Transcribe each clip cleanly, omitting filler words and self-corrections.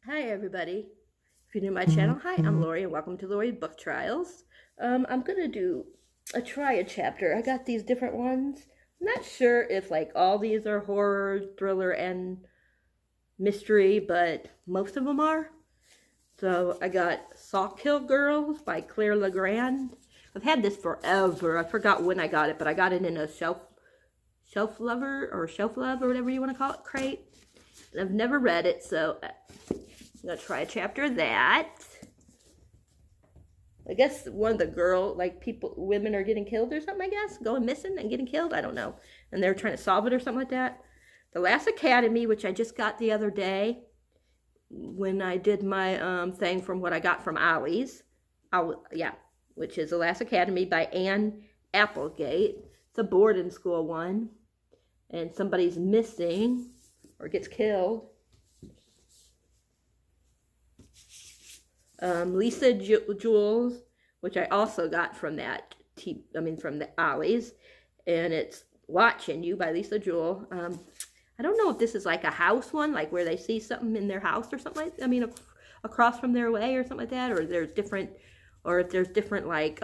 Hi everybody. If you're new to my channel, hi, I'm Lori and welcome to Lori's Book Trials. I'm gonna do try a chapter. I got these different ones. I'm not sure if like all these are horror, thriller, and mystery, but most of them are. So I got Sawkill Girls by Claire Legrand. I've had this forever. I forgot when I got it, but I got it in a shelf lover or shelf love or whatever you want to call it crate. And I've never read it, so I'm gonna try a chapter of that. I guess one of the women are getting killed or something, I guess. Going missing and getting killed, I don't know. And they're trying to solve it or something like that. The Last Academy, which I just got the other day when I did my thing from what I got from Ollie's. Which is The Last Academy by Anne Applegate. It's a boarding school one. And somebody's missing or gets killed. Lisa Jewels, which I also got from from the Ollie's, and it's Watching You by Lisa Jewell. I don't know if this is like a house one, like where they see something in their house or something like, across from their way or something like that, or if there's different like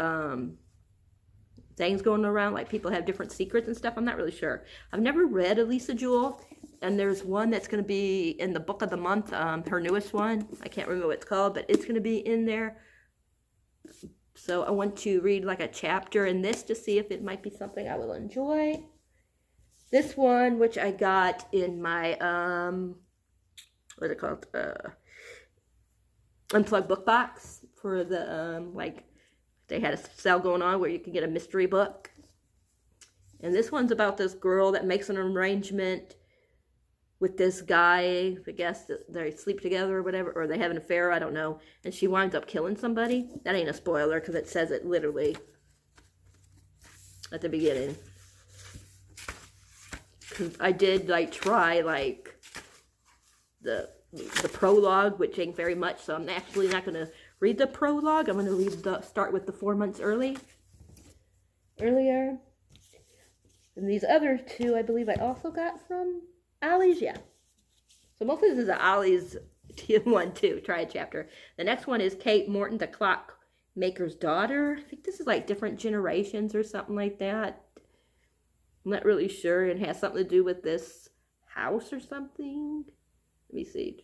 things going around, like people have different secrets and stuff. I'm not really sure. I've never read a Lisa Jewell. And there's one that's going to be in the book of the month, her newest one. I can't remember what it's called, but it's going to be in there. So I want to read like a chapter in this to see if it might be something I will enjoy. This one, which I got in my, what is it called? Unplugged book box for the, they had a sale going on where you can get a mystery book. And this one's about this girl that makes an arrangement with this guy. I guess they sleep together or whatever, or they have an affair, I don't know. And she winds up killing somebody. That ain't a spoiler because it says it literally at the beginning. I did try the prologue, which ain't very much, so I'm actually not going to read the prologue. I'm going to start with the 4 months earlier. And these other two, I believe I also got from Ollie's, yeah. So most of this is an Ollie's one too. Try a chapter. The next one is Kate Morton, the Clockmaker's Daughter. I think this is like different generations or something like that. I'm not really sure. It has something to do with this house or something. Let me see.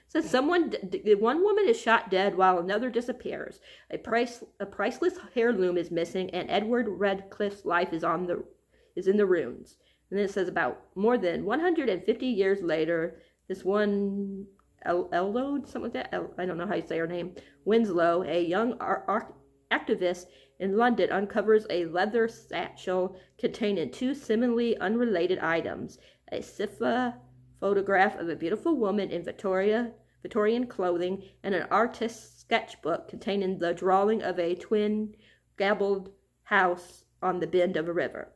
So one woman is shot dead while another disappears. A priceless heirloom is missing, and Edward Redcliffe's life is in the ruins. And then it says about more than 150 years later, this one Eldode, something like that. I don't know how you say her name. Winslow, a young activist in London, uncovers a leather satchel containing two seemingly unrelated items: a Sifa photograph of a beautiful woman in Victorian clothing, and an artist's sketchbook containing the drawing of a twin gabled house on the bend of a river.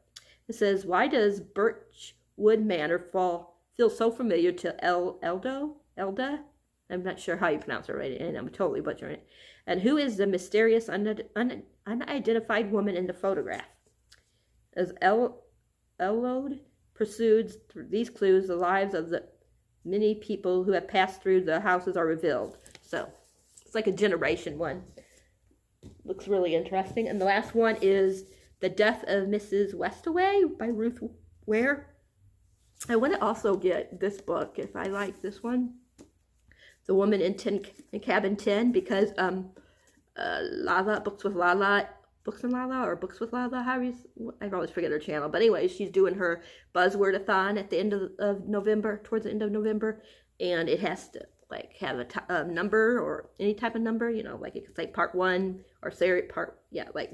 It says, why does Birchwood Manor feel so familiar to Elda? I'm not sure how you pronounce it right, and I'm totally butchering it. And who is the mysterious unidentified woman in the photograph? As Elode pursues these clues, the lives of the many people who have passed through the houses are revealed. So it's like a generation one. Looks really interesting. And the last one is The Death of Mrs. Westaway by Ruth Ware. I want to also get this book if I like this one, The Woman in Cabin 10, because Lala, Books with Lala, Books with Lala, I always forget her channel. But anyway, she's doing her buzzword-a-thon at the end of November, towards the end of November. And it has to have a number or any type of number, like it could say part 1 or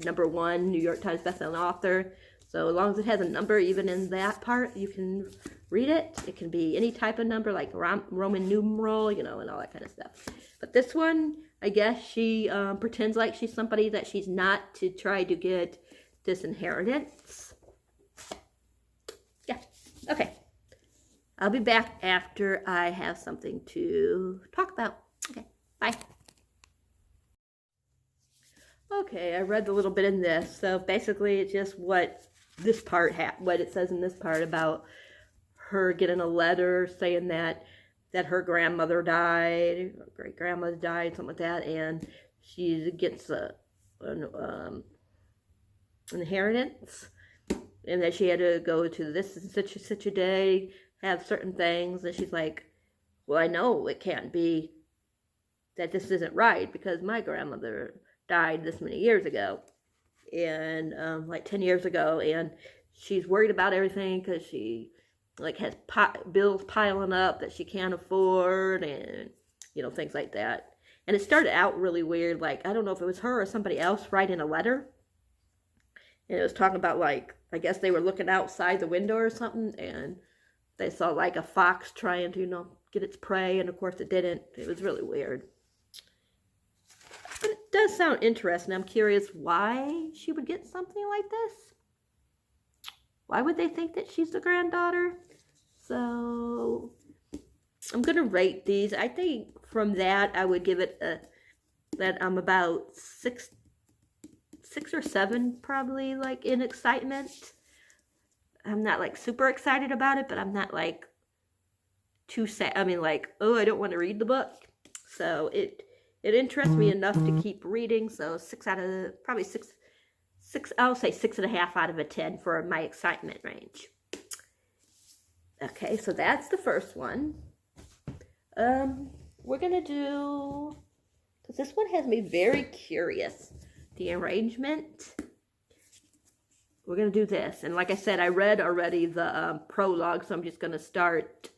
number 1, New York Times bestselling author. So as long as it has a number, even in that part, you can read it. It can be any type of number, like Roman numeral, and all that kind of stuff. But this one, I guess she pretends like she's somebody that she's not to try to get this inheritance. Yeah, okay. I'll be back after I have something to talk about. Okay, bye. Okay, I read a little bit in this. So basically it's just what it says in this part about her getting a letter saying that her grandmother died, great grandmother died, something like that, and she gets an inheritance, and that she had to go to this and such a day, have certain things, and she's like, well, I know it can't be that this isn't right because my grandmother died this many years ago, and like 10 years ago, and she's worried about everything because she like has bills piling up that she can't afford, and things like that. And it started out really weird, like I don't know if it was her or somebody else writing a letter, and it was talking about, like, I guess they were looking outside the window or something, and they saw like a fox trying to get its prey, and of course it didn't. It was really weird, but it does sound interesting. I'm curious why she would get something like this. Why would they think that she's the granddaughter? So I'm going to rate these. I think from that I would give it that I'm about 6 or 7 probably, like, in excitement. I'm not like super excited about it, but I'm not like too sad. I mean, like, oh, I don't want to read the book. So it interests me enough to keep reading. So 6 out of probably 6. I'll say 6.5 out of 10 for my excitement range. Okay, so that's the first one. We're gonna do, because this one has me very curious, the arrangement. We're gonna do this, and like I said, I read already the prologue, so I'm just gonna start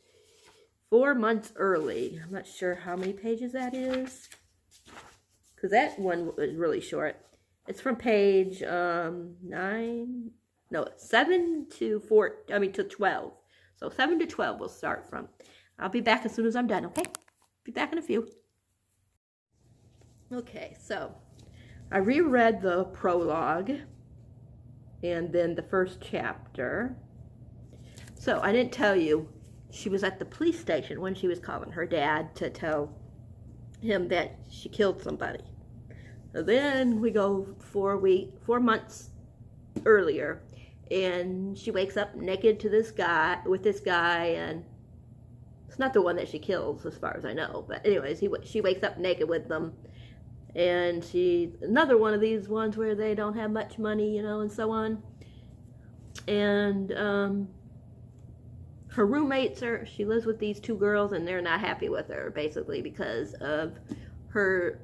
4 months early. I'm not sure how many pages that is, because that one was really short. It's from page 7 to 12. So 7 to 12 we'll start from. I'll be back as soon as I'm done, okay? Be back in a few. Okay, so I reread the prologue and then the first chapter. So I didn't tell you, she was at the police station when she was calling her dad to tell him that she killed somebody. So then we go 4 months earlier, and she wakes up naked to this guy, and it's not the one that she kills as far as I know, but anyways, she wakes up naked with them, and she's another one of these ones where they don't have much money, and so on. And her roommates she lives with these 2 girls, and they're not happy with her, basically, because of her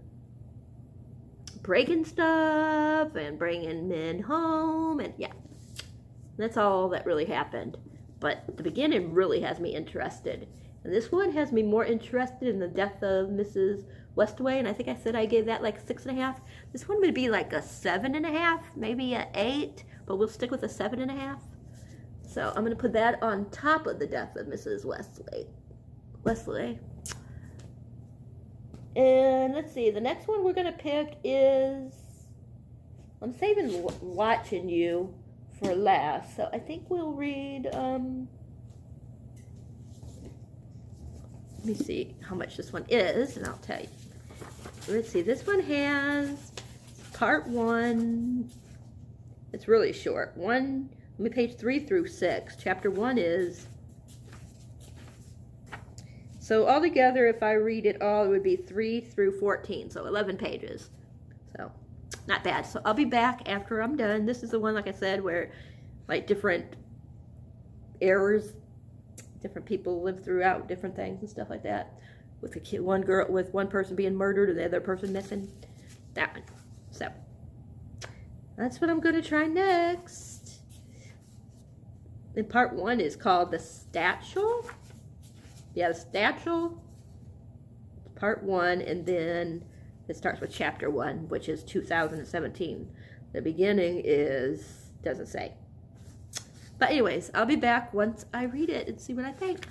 breaking stuff and bringing men home, and yeah, that's all that really happened. But the beginning really has me interested, and this one has me more interested in the death of Mrs. Westaway, and I think I said I gave that like 6.5. This one would be like a 7.5, maybe an 8, but we'll stick with a 7.5. So I'm going to put that on top of the death of Mrs. Westaway. And let's see, the next one we're going to pick is, I'm saving Watching You for last, so I think we'll read, let me see how much this one is, and I'll tell you. Let's see, this one has part 1, it's really short, page 3 through 6, chapter 1 is, so altogether, if I read it all, it would be 3 through 14, so 11 pages. So, not bad. So I'll be back after I'm done. This is the one, like I said, where like different errors, different people live throughout different things and stuff like that. With one person being murdered and the other person missing. That one. So, that's what I'm going to try next. And part 1 is called The Statue. Yeah, The Statue, part 1, and then it starts with chapter 1, which is 2017. The beginning doesn't say. But anyways, I'll be back once I read it and see what I think.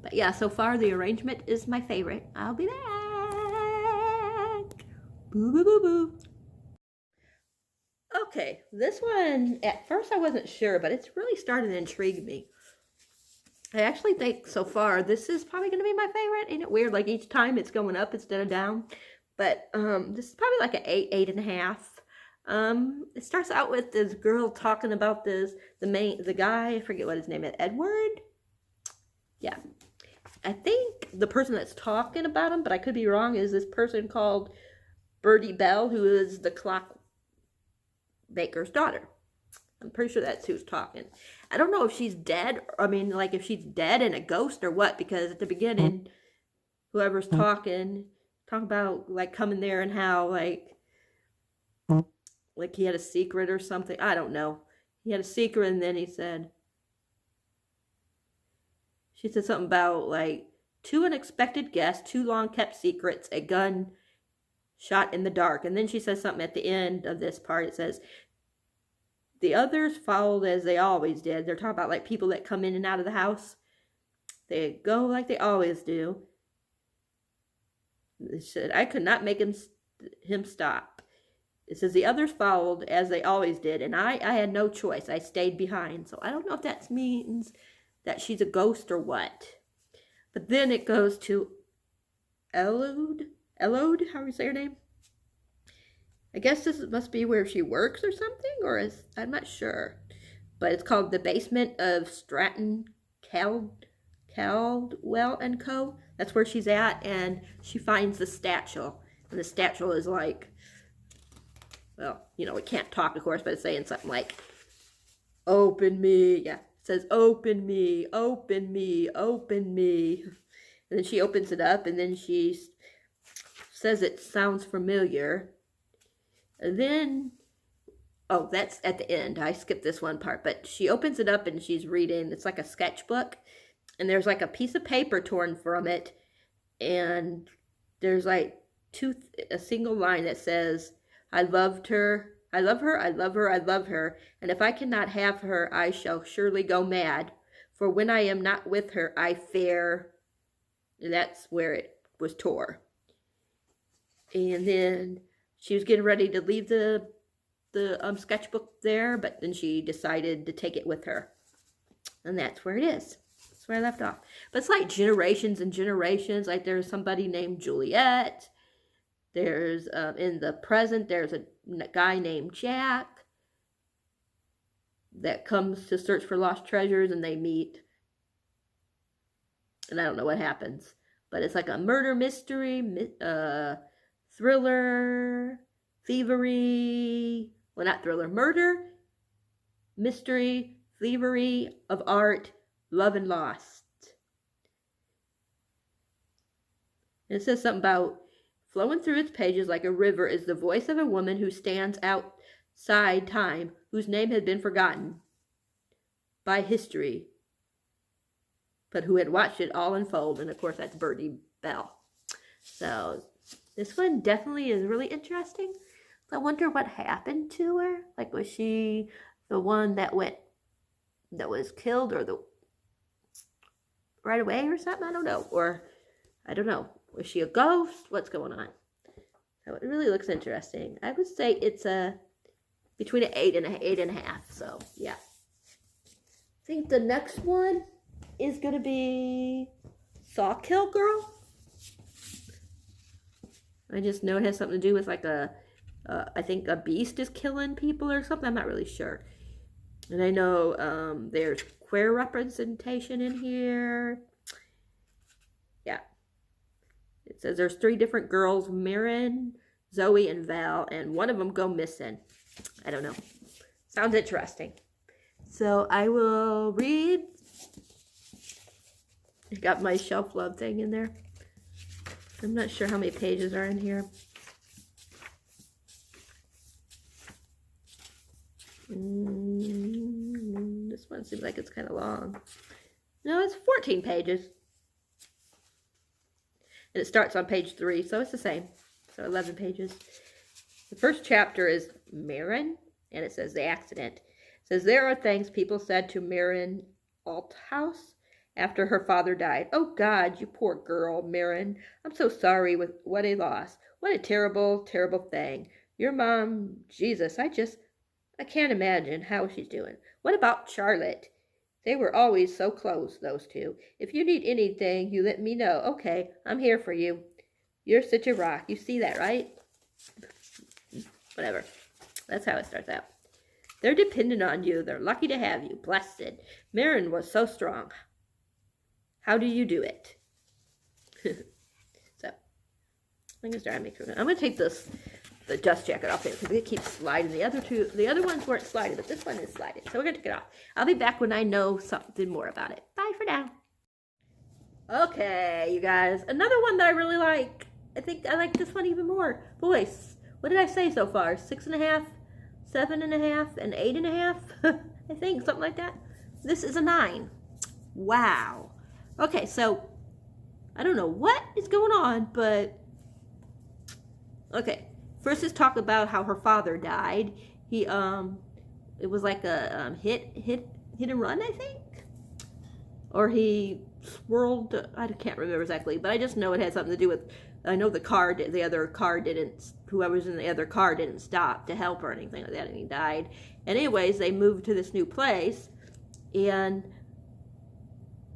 But yeah, so far the arrangement is my favorite. I'll be back. Boo, boo, boo, boo. Okay, this one, at first I wasn't sure, but it's really starting to intrigue me. I actually think so far this is probably going to be my favorite. Ain't it weird? Like each time it's going up instead of down. But this is probably like an 8, 8.5. It starts out with this girl talking about the guy, I forget what his name is, Edward? Yeah. I think the person that's talking about him, but I could be wrong, is this person called Birdie Bell, who is the clockmaker's daughter. I'm pretty sure that's who's talking. I don't know if she's dead. I mean, like if she's dead and a ghost or what, because at the beginning, whoever's talking about like coming there and how like he had a secret or something. I don't know. He had a secret, and then she said something about like 2 unexpected guests, 2 long kept secrets, a gun shot in the dark. And then she says something at the end of this part. It says, the others followed as they always did. They're talking about like people that come in and out of the house. They go like they always do. It said, I could not make him stop. It says, the others followed as they always did, and I had no choice. I stayed behind. So I don't know if that means that she's a ghost or what. But then it goes to Elode, how do you say her name? I guess this must be where she works or something, I'm not sure. But it's called The Basement of Stratton Caldwell and Co. That's where she's at, and she finds the statue. And the statue is like, well, you know, it can't talk, of course, but it's saying something like, open me. Yeah, it says, open me, open me, open me. And then she opens it up, and then she says it sounds familiar. And then, oh, that's at the end. I skipped this one part, but she opens it up and she's reading. It's like a sketchbook, and there's like a piece of paper torn from it, and there's like a single line that says, I loved her, I love her, I love her, I love her, and if I cannot have her, I shall surely go mad, for when I am not with her, I fare. And that's where it was tore. And then she was getting ready to leave the sketchbook there, but then she decided to take it with her. And that's where it is. That's where I left off. But it's like generations and generations. Like there's somebody named Juliet. There's, in the present, there's a guy named Jack that comes to search for lost treasures, and they meet. And I don't know what happens. But it's like a murder mystery, thriller, thievery. Well, not thriller. Murder, mystery, thievery of art, love and lost. And it says something about flowing through its pages like a river is the voice of a woman who stands outside time, whose name had been forgotten by history, but who had watched it all unfold. And of course, that's Birdie Bell. So this one definitely is really interesting. I wonder what happened to her. Like, was she the one that was killed, or right away or something? I don't know. Or I don't know. Was she a ghost? What's going on? So it really looks interesting. I would say it's between an 8 and an 8.5. So yeah. I think the next one is gonna be Sawkill Girl. I just know it has something to do with like I think a beast is killing people or something. I'm not really sure. And I know there's queer representation in here. Yeah. It says there's 3 different girls, Mirren, Zoe, and Val, and one of them go missing. I don't know. Sounds interesting. So I will read. I got my shelf love thing in there. I'm not sure how many pages are in here. This one seems like it's kind of long. No, it's 14 pages. And it starts on page 3, so it's the same. So 11 pages. The first chapter is Mirren, and it says the accident. It says, there are things people said to Mirren Althouse after her father died. Oh God, you poor girl, Mirren. I'm so sorry with what a loss. What a terrible, terrible thing. Your mom, Jesus, I can't imagine how she's doing. What about Charlotte? They were always so close, those two. If you need anything, you let me know. Okay, I'm here for you. You're such a rock. You see that, right? Whatever. That's how it starts out. They're dependent on you. They're lucky to have you. Blessed. Mirren was so strong. How do you do it? So, I'm gonna start making. I'm gonna take the dust jacket off there because it keeps sliding. The other ones weren't sliding, but this one is sliding. So we're gonna take it off. I'll be back when I know something more about it. Bye for now. Okay, you guys. Another one that I really like. I think I like this one even more. Boys, what did I say so far? 6.5, 7.5, and 8.5? I think, something like that. This is a 9. Wow. Okay, so I don't know what is going on, but okay. First, let's talk about how her father died. He it was like a hit and run, I think, or he swirled. I can't remember exactly, but I just know it had something to do with. I know the other car didn't. Whoever was in the other car didn't stop to help or anything like that, and he died. And anyways, they moved to this new place, and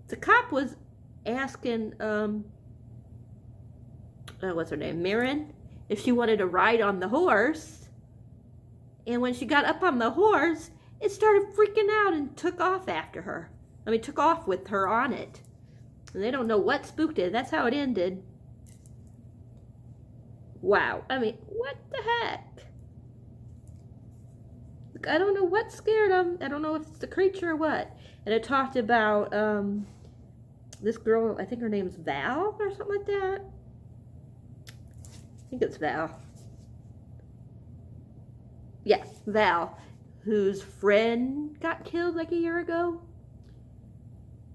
the cop was asking, what's her name, Mirren, if she wanted to ride on the horse. And when she got up on the horse, it started freaking out and took off after her. I mean, took off with her on it. And they don't know what spooked it. That's how it ended. Wow. I mean, what the heck? I don't know what scared them. I don't know if it's the creature or what. And it talked about this girl, I think her name's Val or something like that. I think it's Val. Yeah, Val, whose friend got killed like a year ago.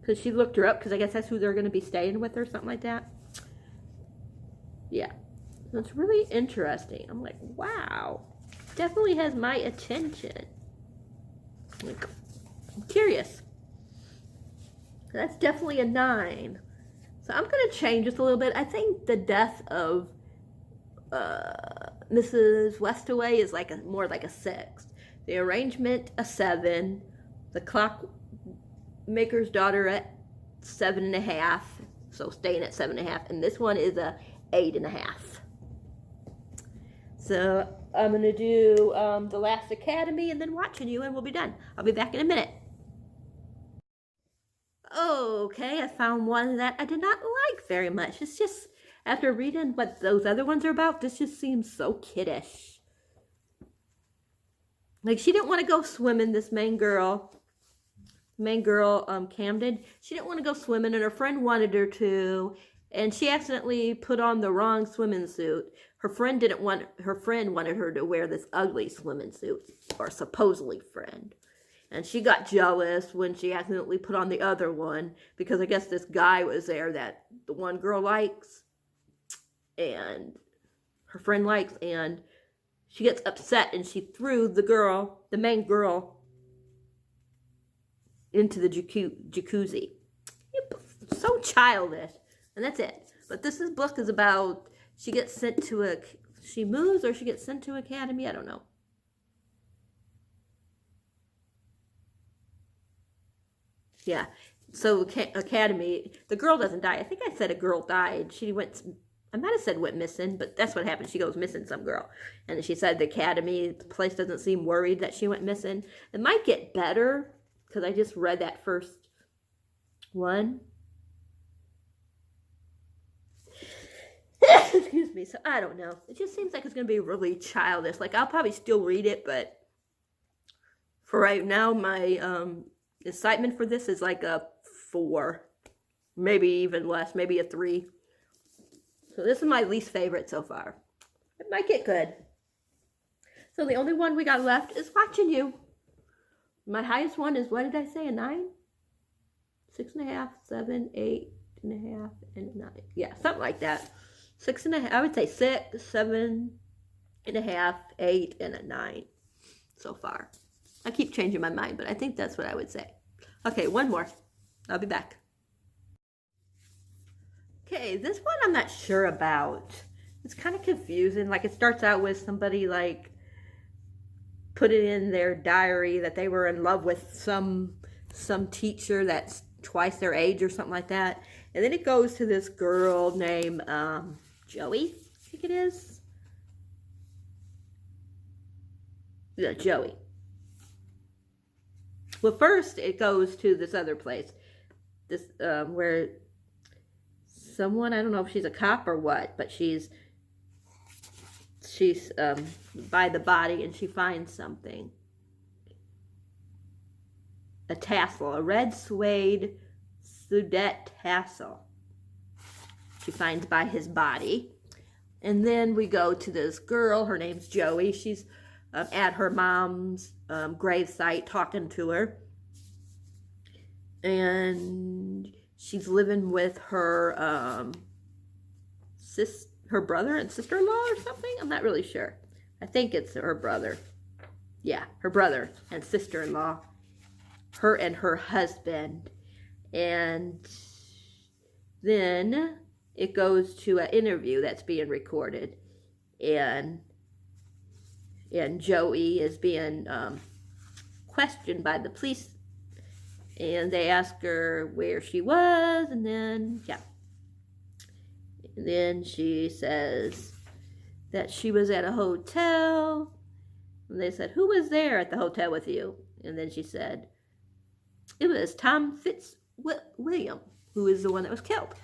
Because she looked her up, because I guess that's who they're going to be staying with or something like that. Yeah. It's really interesting. I'm like, wow. Definitely has my attention. Like, I'm curious. That's definitely a 9. So I'm going to change just a little bit. I think the death of Mrs. Westaway is like more like a 6. The arrangement, a 7. The clockmaker's daughter at 7.5. So staying at 7.5. And this one is a 8.5. So I'm going to do The Last Academy and then Watching You, and we'll be done. I'll be back in a minute. Okay, I found one that I did not like very much. It's just, after reading what those other ones are about, this just seems so kiddish. Like, she didn't want to go swimming, this main girl, Camden. She didn't want to go swimming, and her friend wanted her to, and she accidentally put on the wrong swimming suit. Her friend wanted her to wear this ugly swimming suit, or supposedly friend. And she got jealous when she accidentally put on the other one, because I guess this guy was there that the one girl likes, and her friend likes, and she gets upset, and she threw the main girl, into the jacuzzi. So childish. And that's it. But this book is about, she gets sent to she moves or she gets sent to academy, I don't know. Yeah, so academy, the girl doesn't die. I think I said a girl died. I might have said went missing, but that's what happened. She goes missing, some girl. And she said the academy, the place doesn't seem worried that she went missing. It might get better, because I just read that first one. Excuse me, so I don't know. It just seems like it's going to be really childish. Like, I'll probably still read it, but for right now, my excitement for this is like a 4. Maybe even less, maybe a 3. So this is my least favorite so far. It might get good. So the only one we got left is Watching You. My highest one is, what did I say, a 9? 6.5, 7, 8.5, and 9. Yeah, something like that. 6.5, I would say 6, 7.5, 8, and a 9 so far. I keep changing my mind, but I think that's what I would say. Okay, one more. I'll be back. Okay, this one I'm not sure about. It's kind of confusing. Like, it starts out with somebody, like, put it in their diary that they were in love with some teacher that's twice their age or something like that. And then it goes to this girl named Joey, I think it is. Yeah, Joey. Well, first it goes to this other place. this where someone, I don't know if she's a cop or what, but she's by the body, and she finds something. A tassel, a red suede Sudette tassel. She finds by his body. And then we go to this girl, her name's Joey. She's at her mom's gravesite talking to her. And she's living with her her brother and sister-in-law or something. I'm not really sure. I think it's her brother. Yeah, her brother and sister-in-law. Her and her husband. And then it goes to an interview that's being recorded. And Joey is being questioned by the police. And they ask her where she was, and then, yeah. And then she says that she was at a hotel. And they said, who was there at the hotel with you? And then she said, it was Tom Fitzwilliam, who is the one that was killed.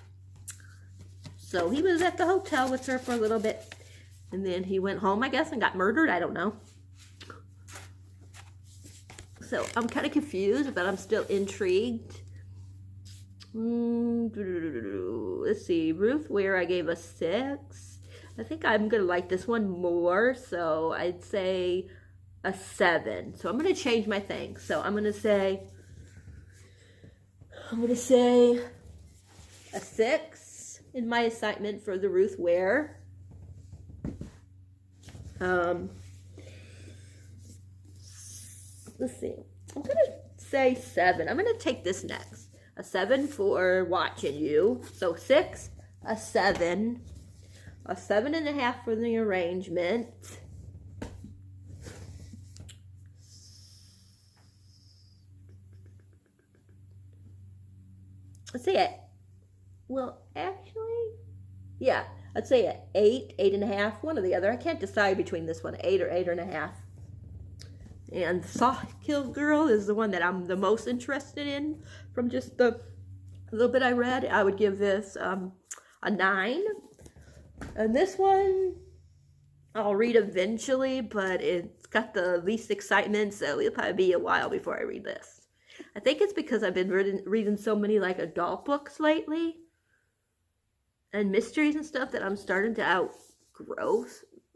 So he was at the hotel with her for a little bit. And then he went home, I guess, and got murdered. I don't know. So I'm kind of confused, but I'm still intrigued. Let's see. Ruth Ware, I gave a 6. I think I'm going to like this one more. So I'd say a 7. So I'm going to change my thing. So I'm going to say a 6 in my assignment for the Ruth Ware. Let's see. I'm going to say 7. I'm going to take this next. A 7 for watching you. So 6, a 7. A 7.5 for the arrangement. Let's say it. Well, actually, yeah. I'd say an 8, 8.5. One or the other. I can't decide between this one, 8 or 8.5. And Sawkill Girl is the one that I'm the most interested in from just the little bit I read. I would give this a 9. And this one I'll read eventually, but it's got the least excitement, so it'll probably be a while before I read this. I think it's because I've been reading so many like adult books lately and mysteries and stuff that I'm starting to outgrow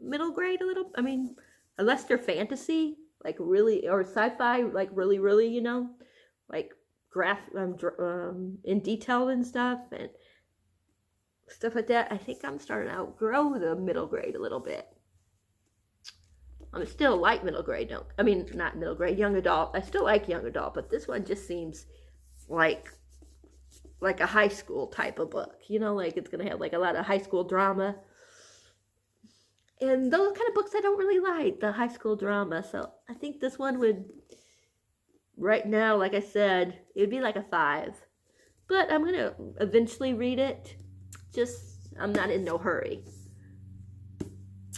middle grade a little. I mean, unless they're fantasy. Like really, or sci-fi, like really, you know, like in detail and stuff and stuff like that. I think I'm starting to outgrow the middle grade a little bit. I'm still like middle grade, not middle grade, young adult. I still like young adult, but this one just seems like a high school type of book. You know, like it's gonna have like a lot of high school drama. And those kind of books I don't really like, the high school drama. So I think this one would, right now, like I said, it would be like a 5. But I'm going to eventually read it. Just, I'm not in no hurry.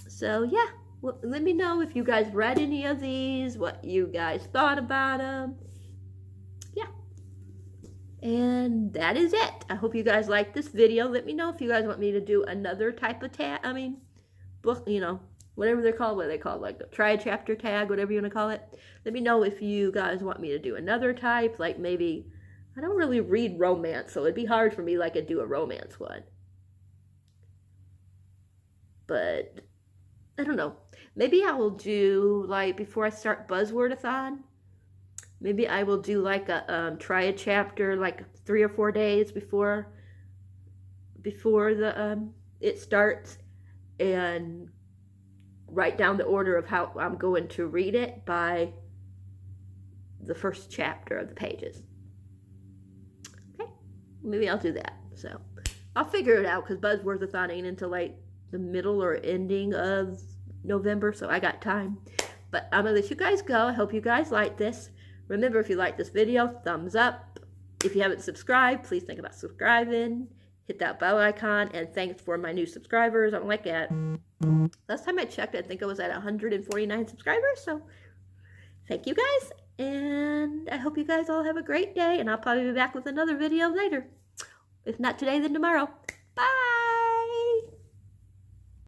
So yeah, well, let me know if you guys read any of these, what you guys thought about them. Yeah. And that is it. I hope you guys liked this video. Let me know if you guys want me to do another type of book, you know, whatever they're called, what are they called, like a tri-chapter tag, whatever you want to call it. Let me know if you guys want me to do another type, like maybe, I don't really read romance, so it'd be hard for me like to do a romance one. But, I don't know. Maybe I will do, like, before I start Buzzwordathon, maybe I will do like a, try a chapter, like 3 or 4 days before the, it starts, and write down the order of how I'm going to read it by the first chapter of the pages. Okay, maybe I'll do that. So I'll figure it out because Buzzwordathon ain't until like the middle or ending of November, so I got time. But I'm gonna let you guys go. I hope you guys like this. Remember, if you like this video, thumbs up. If you haven't subscribed, please think about subscribing. Hit that bell icon, and thanks for my new subscribers. I'm like at, last time I checked, I think I was at 149 subscribers, so thank you guys, And I hope you guys all have a great day, and I'll probably be back with another video later. If not today, then tomorrow. Bye!